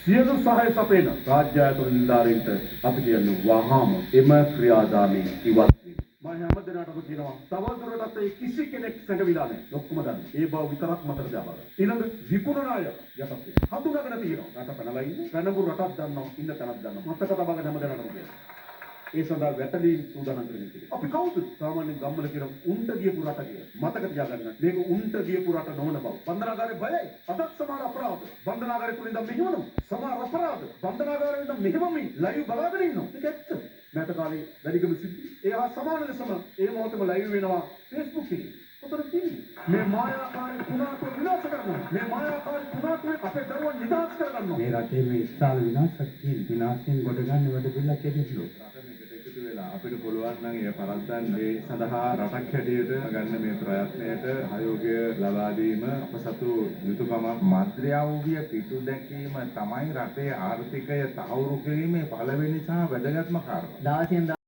සියලු සහාය සපයන රාජ්‍ය ආයතන නිලධාරීන්ට අපි කියන්නේ වහාම එම ක්‍රියාදාමයේ ඉවත් වෙන්න. මම හැමදෙනාටම කියනවා තවදුරටත් ඒ කිසි කෙනෙක් සැඟවිලා නැහැ. ඔක්කොම දන්න. ඒ බව විතරක් මතක තියාගන්න. ඊළඟ විකුණන අය යටත් වෙන්න. හඳුනාගෙන තියෙනවා. රට පැනලා ඉන්න. පැනපු රටක් දන්නවා. ඉන්න තැනක් දන්නවා. මතක තබාගෙන හැමදෙනාටම කියනවා. ඒ සඳහා වැටලී සූදානම් කරගෙන ඉන්නේ. අපි කවුද? සාමාන්‍ය ගම්වල කියන උන්ට ගියපු රට කියලා. මතක තියාගන්න. මේක උන්ට ගියපු රට නොවන බව. බන්ධනාගාරේ බයයි. අදත් සමහර අපරාධ. බන්ධනාගාරේ තුලින් ඉඳන් මෙහෙවනවා. සමහර අපරාධ. බන්ධනාගාරේ ඉඳන් මෙහෙවමින් ලයිව් බලාගෙන ඉන්නවා. ඒක ඇත්ත. මෑත කාලේ වැඩිගම සිද්ධි. ඒ හා සමාන ලෙසම ඒ මොහොතේම ලයිව් වෙනවා Facebook එකේ. ඔතන තියෙන්නේ. මේ මායාකාරී කුණාටුව විනාශ කරනවා. මේ මායාකාරී කුණාටුවේ අපේ දරුවන් නිදහස් කරගන්නවා. මේ රටේ මේ විශාල විනාශයක් තියෙන විනාශයෙන් ගොඩ ගන්න වැඩ පිළිලක් කෙරෙහිලු. එකතු වෙලා අපිට පුළුවන් නම් ඒ පරද්දන් ඒ සඳහා රටක් හැටියට ගන්න මේ ප්‍රයත්නයට සහයෝගය ලබා දීම අප සතු යුතුයකමක්. මද්ද්‍රව්‍ය පිටු දැකීම තමයි රටේ ආර්ථිකය තහවුරු කිරීමේ පළවෙනි සහ වැදගත්ම කාරණා.